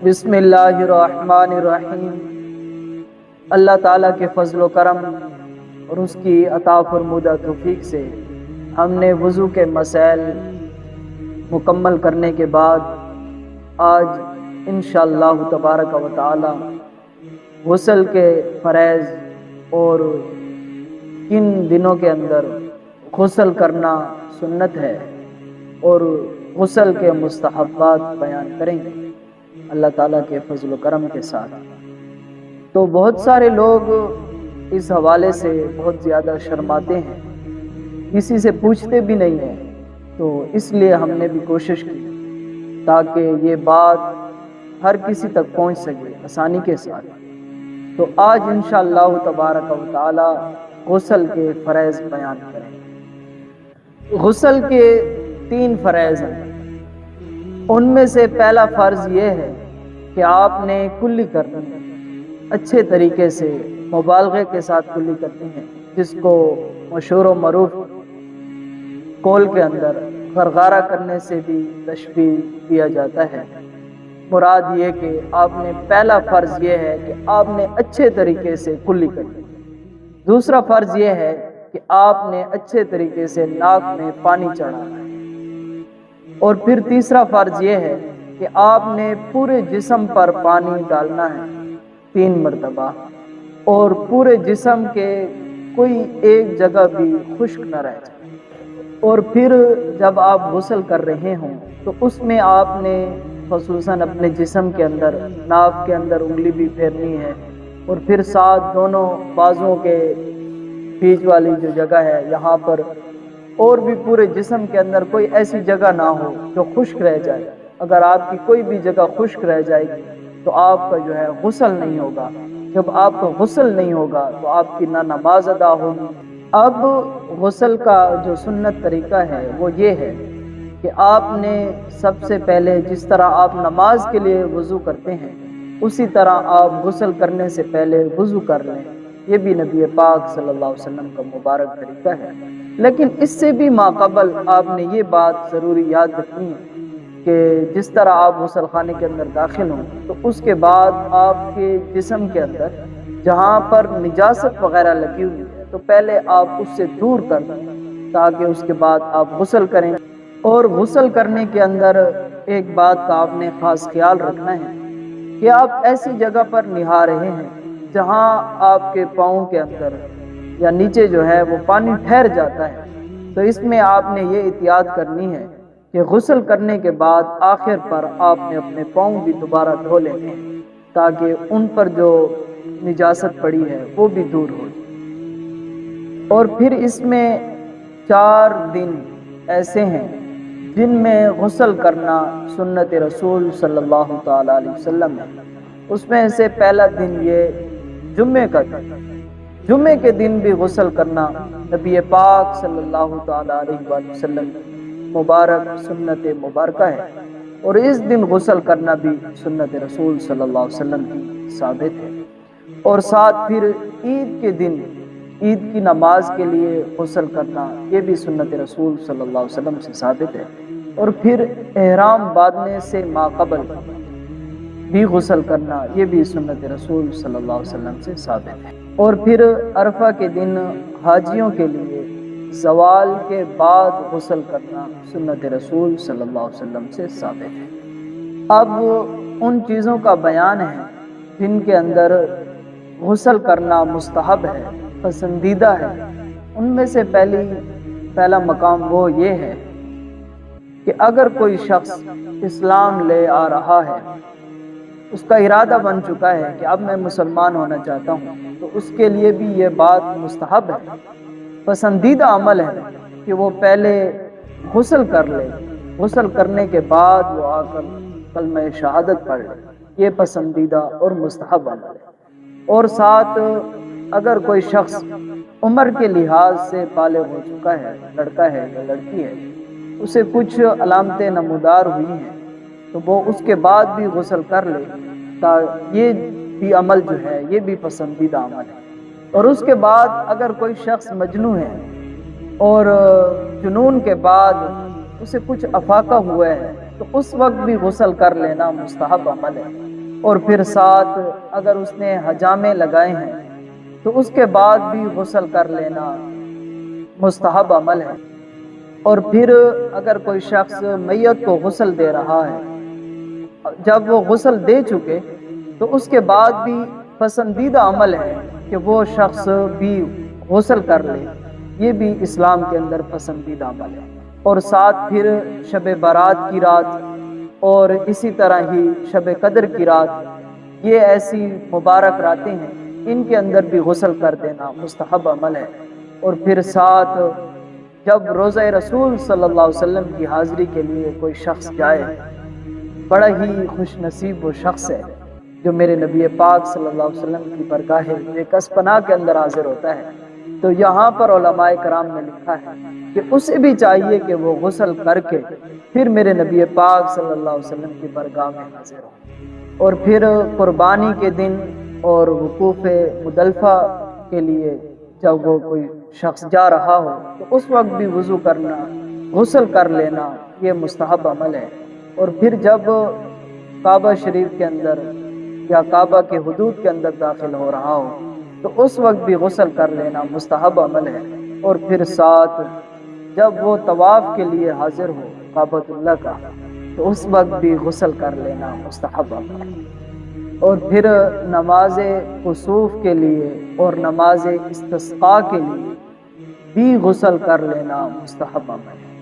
بسم اللہ الرحمن الرحیم۔ اللہ تعالیٰ کے فضل و کرم اور اس کی عطا فرمودہ توفیق سے ہم نے وضو کے مسائل مکمل کرنے کے بعد آج انشاءاللہ تبارک و تعالی غسل کے فرائض اور کن دنوں کے اندر غسل کرنا سنت ہے اور غسل کے مستحبات بیان کریں گے اللہ تعالیٰ کے فضل و کرم کے ساتھ۔ تو بہت سارے لوگ اس حوالے سے بہت زیادہ شرماتے ہیں، کسی سے پوچھتے بھی نہیں ہیں، تو اس لیے ہم نے بھی کوشش کی تاکہ یہ بات ہر کسی تک پہنچ سکے آسانی کے ساتھ۔ تو آج انشاءاللہ تبارک و تعالی غسل کے فرائض بیان کریں گے۔ غسل کے 3 فرائض ہیں، ان میں سے پہلا فرض یہ ہے کہ آپ نے کلی کرنی ہے، اچھے طریقے سے مبالغے کے ساتھ کلی کرنی ہے، جس کو مشہور و معروف قول کے اندر غرغارہ کرنے سے بھی تشبیہ دیا جاتا ہے۔ مراد یہ کہ آپ نے پہلا فرض یہ ہے کہ آپ نے اچھے طریقے سے کلی کرنی ہے۔ دوسرا فرض یہ ہے کہ آپ نے اچھے طریقے سے ناک میں پانی چڑھانا ہے، اور پھر تیسرا فرض یہ ہے کہ آپ نے پورے جسم پر پانی ڈالنا ہے 3 مرتبہ، اور پورے جسم کے کوئی ایک جگہ بھی خشک نہ رہ جائے۔ اور پھر جب آپ غسل کر رہے ہوں تو اس میں آپ نے خصوصاً اپنے جسم کے اندر ناک کے اندر انگلی بھی پھیرنی ہے، اور پھر ساتھ دونوں بازوؤں کے بیچ والی جو جگہ ہے یہاں پر، اور بھی پورے جسم کے اندر کوئی ایسی جگہ نہ ہو جو خشک رہ جائے۔ اگر آپ کی کوئی بھی جگہ خشک رہ جائے گی تو آپ کا جو ہے غسل نہیں ہوگا۔ جب آپ کا غسل نہیں ہوگا تو آپ کی نہ نماز ادا ہوگی۔ اب غسل کا جو سنت طریقہ ہے وہ یہ ہے کہ آپ نے سب سے پہلے جس طرح آپ نماز کے لیے وضو کرتے ہیں اسی طرح آپ غسل کرنے سے پہلے وضو کر لیں۔ یہ بھی نبی پاک صلی اللہ علیہ وسلم کا مبارک طریقہ ہے، لیکن اس سے بھی ماقبل آپ نے یہ بات ضروری یاد رکھنی ہے کہ جس طرح آپ غسل خانے کے اندر داخل ہوں تو اس کے بعد آپ کے جسم کے اندر جہاں پر نجاست وغیرہ لگی ہوئی ہے تو پہلے آپ اس سے دور کر دیں تاکہ اس کے بعد آپ غسل کریں۔ اور غسل کرنے کے اندر ایک بات کا آپ نے خاص خیال رکھنا ہے کہ آپ ایسی جگہ پر نہا رہے ہیں جہاں آپ کے پاؤں کے اندر یا نیچے جو ہے وہ پانی ٹھہر جاتا ہے، تو اس میں آپ نے یہ احتیاط کرنی ہے کہ غسل کرنے کے بعد آخر پر آپ نے اپنے پاؤں بھی دوبارہ دھو لینے ہیں تاکہ ان پر جو نجاست پڑی ہے وہ بھی دور ہو جائے۔ اور پھر اس میں 4 دن ایسے ہیں جن میں غسل کرنا سنت رسول صلی اللہ تعالی علیہ وسلم ہے۔ اس میں سے پہلا دن یہ جمعے کا دن، جمعے کے دن بھی غسل کرنا نبی پاک صلی اللہ تعالی علیہ وآلہ وسلم مبارک سنت مبارکہ ہے، اور اس دن غسل کرنا بھی سنت رسول صلی اللہ علیہ وسلم کی ثابت ہے۔ اور ساتھ پھر عید کے دن عید کی نماز کے لیے غسل کرنا یہ بھی سنت رسول صلی اللہ علیہ وسلم سے ثابت ہے۔ اور پھر احرام باندھنے سے ماقبل بھی غسل کرنا یہ بھی سنت رسول صلی اللہ علیہ وسلم سے ثابت ہے۔ اور پھر عرفہ کے دن حاجیوں کے لیے زوال کے بعد غسل کرنا سنت رسول صلی اللہ علیہ وسلم سے ثابت ہے۔ اب ان چیزوں کا بیان ہے جن کے اندر غسل کرنا مستحب ہے، پسندیدہ ہے۔ ان میں سے پہلا مقام وہ یہ ہے کہ اگر کوئی شخص اسلام لے آ رہا ہے، اس کا ارادہ بن چکا ہے کہ اب میں مسلمان ہونا چاہتا ہوں، تو اس کے لیے بھی یہ بات مستحب ہے، پسندیدہ عمل ہے کہ وہ پہلے غسل کر لے، غسل کرنے کے بعد وہ آ کر کلمہ شہادت پڑھ لے۔ یہ پسندیدہ اور مستحب عمل ہے۔ اور ساتھ اگر کوئی شخص عمر کے لحاظ سے بالغ ہو چکا ہے، لڑکا ہے یا لڑکی ہے، اسے کچھ علامتیں نمودار ہوئی ہیں تو وہ اس کے بعد بھی غسل کر لے، یہ بھی عمل جو ہے یہ بھی پسندیدہ عمل ہے۔ اور اس کے بعد اگر کوئی شخص مجنون ہے اور جنون کے بعد اسے کچھ افاقہ ہوا ہے تو اس وقت بھی غسل کر لینا مستحب عمل ہے۔ اور پھر ساتھ اگر اس نے حجامے لگائے ہیں تو اس کے بعد بھی غسل کر لینا مستحب عمل ہے۔ اور پھر اگر کوئی شخص میت کو غسل دے رہا ہے، جب وہ غسل دے چکے تو اس کے بعد بھی پسندیدہ عمل ہے کہ وہ شخص بھی غسل کر لے، یہ بھی اسلام کے اندر پسندیدہ عمل ہے۔ اور ساتھ پھر شب برات کی رات اور اسی طرح ہی شب قدر کی رات، یہ ایسی مبارک راتیں ہیں، ان کے اندر بھی غسل کر دینا مستحب عمل ہے۔ اور پھر ساتھ جب روضہ رسول صلی اللہ علیہ وسلم کی حاضری کے لیے کوئی شخص جائے، بڑا ہی خوش نصیب وہ شخص ہے جو میرے نبی پاک صلی اللہ علیہ وسلم کی بارگاہ کسپنا کے اندر حاضر ہوتا ہے۔ تو یہاں پر علماء کرام نے لکھا ہے کہ اسے بھی چاہیے کہ وہ غسل کر کے پھر میرے نبی پاک صلی اللہ علیہ وسلم کی بارگاہ میں حاضر ہو۔ اور پھر قربانی کے دن اور وقوف مدلفہ کے لیے جب وہ کوئی شخص جا رہا ہو تو اس وقت بھی وضو کرنا، غسل کر لینا، یہ مستحب عمل ہے۔ اور پھر جب کعبہ شریف کے اندر یا کعبہ کے حدود کے اندر داخل ہو رہا ہو تو اس وقت بھی غسل کر لینا مستحب عمل ہے۔ اور پھر ساتھ جب وہ طواف کے لیے حاضر ہو کعبۃ اللہ کا تو اس وقت بھی غسل کر لینا مستحب عمل ہے۔ اور پھر نماز کسوف کے لیے اور نماز استسقاء کے لیے بھی غسل کر لینا مستحب عمل ہے۔